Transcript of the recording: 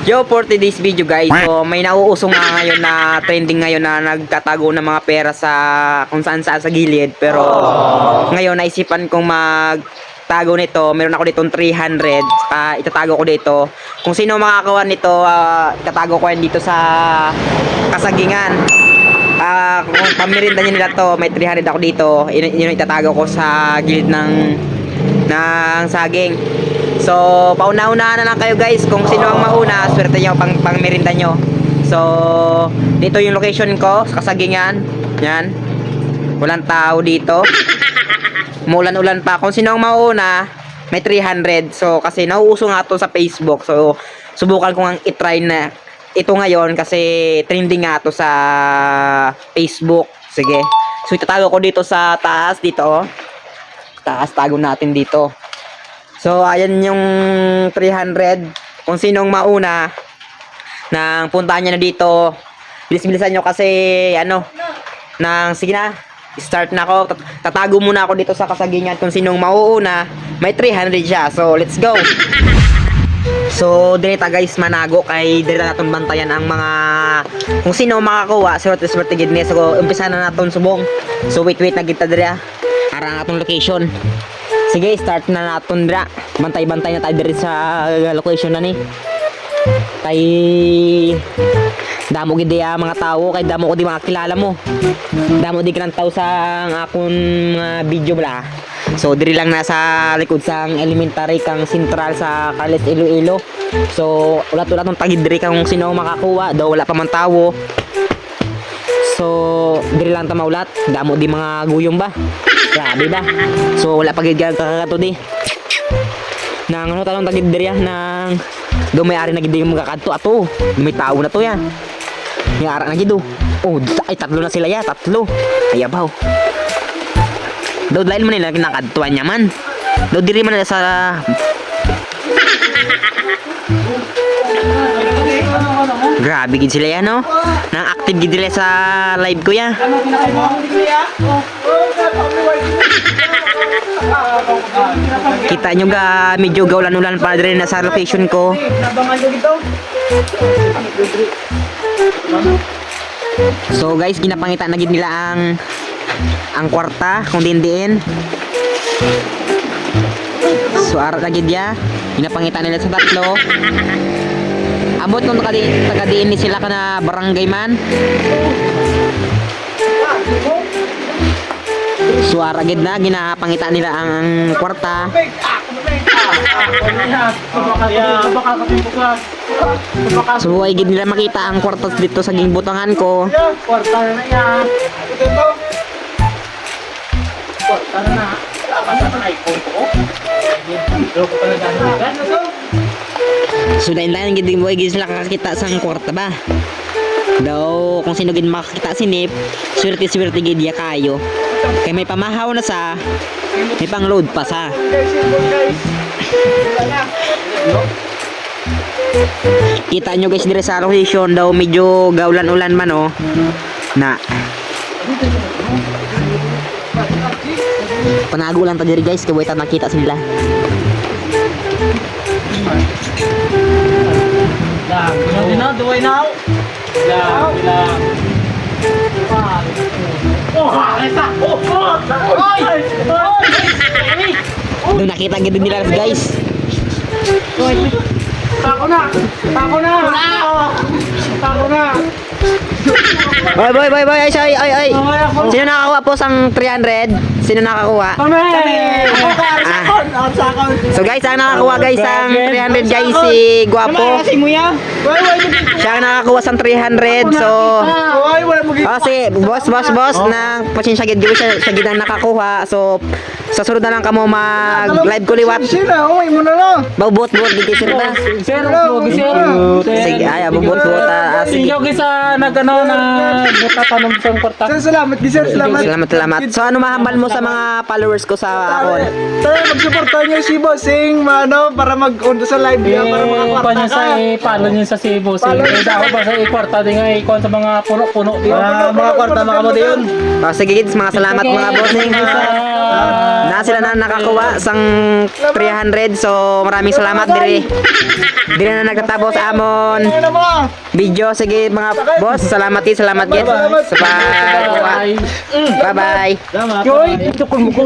Yo, for today's video guys, so may nauusong nga ngayon na trending ngayon na nagtatago ng mga pera sa kung saan saan sa gilid. Pero ngayon naisipan kong magtago nito. Meron ako ditong 300, itatago ko dito. Kung sino makakakuha nito, itatago ko yan dito sa kasagingan. Kung pamirinda nila to, may 300 ako dito. Yun itatago ko sa gilid ng saging. So, pauna-una na lang kayo guys. Kung sino ang mauna, swerte nyo pang merinda nyo. So, dito yung location ko, sa kasagingan. Yan. Walang tao dito. Umulan-ulan pa. Kung sino ang mauna, may 300. So, kasi nauuso nga to sa Facebook. So, subukan ko nga itry na ito ngayon kasi trending nga to sa Facebook. Sige. So, itatago ko dito sa taas. Dito, oh. Taas, tago natin dito. So, ayan yung 300. Kung sinong mauna, nang puntahan niya na dito. Bilis-bilisan nyo kasi, sige na, start na ako. Tatago muna ako dito sa kasagingan. Kung sinong mauuna, may 300 siya. So, let's go. So, direta guys, manago kay direta natin bantayan ang mga kung sino makakuha. Swerte gid ni. So, umpisa na natin subong. So, wait na kita dira. Ara atong location. Sige, start na natin dira. Bantay-bantay na tayo diri sa location na ni. Kay damo gid mga tao, kay damo ko di mga kilala mo. Damo di kan tao sa akong video bala. So diri lang nasa likod sang elementary kang sentral sa Carles Iloilo. So ulat-ulat ng tagid diri kung sino makakuha, daw wala pa man tawo. So diri lang ta maulat, damo di mga guyong ba. Grabe ba? So wala pa gid kakato di. Nang talong tagid diri nang dumayari na gid yung magkakadto ato. May tao na to ya. Yung ara na gid oh. Ay tatlo na sila ya, tatlo. Ay abaw. Daw lain man nila kinakadtuan niya man. Daw diri man sa grabe gid sila ya no. Nang active gid nila sa live ko ya. Kita nyo ga medyo gaulan-ulan pa rin na sa location ko. So guys, ginapangita na gid nila ang kwarta kung dindiin. So ara na gid ya, ginapangita nila sa tatlo. Ambot nung taga-diin ni sila kana barangay man. Suara gid na ginapangita nila ang kwarta. Suway gid nila makita ang kwarta dito sa gingbutangan ko. Kwarta na yan. Kwarta na. Basta na iPhone ko. So dain gid mo gid sila kakita sa kwarta ba. Daw kung sino gid makakita sinip, swerte gid ya kayo. Kay may pamahaw na sa may pang load pa sa. Kita nyo guys dire sa location daw medyo gaulan-ulan man oh. Na panago lang ta diri guys kay wait nakita sila. Lang, do I now? Lang. Doon nakita gid nila guys. Tako na. Boy, ay. Sino nakakuha po sang 300? Sino nakakuha? So guys, ang nakakuha guys ang 300 guys si Guapo. Siya ang nakakuha sang 300. So si boss nang pasensya gid siya gid ang nakakuha. So sa sunod na lang kamo mag live ko liwat. Bobot gid sir ta. Sige, ay bobot. Sige. Sige sa nagano na buta tanong sa kwarta. Salamat. Salamat. So ano mahambal mo sa mga followers ko sa akon? Tara, mag-supportan niyo si Bossing, para mag-undo sa live niya, para makakwarta ka. Follow niyo sa si Bossing. Daw ba sa kwarta din nga ikon sa mga puno-puno. Mga kwarta mga mo diyon. Sige kids, mga salamat mga bossing. Na sila na nakakuha sang 300. So maraming salamat diri. Diri na nagtatapos amon Ano mo? video. Sige mga boss, salamat gid sa pagkuha. Bye bye. Salamat. Yoy, tukol mo ko.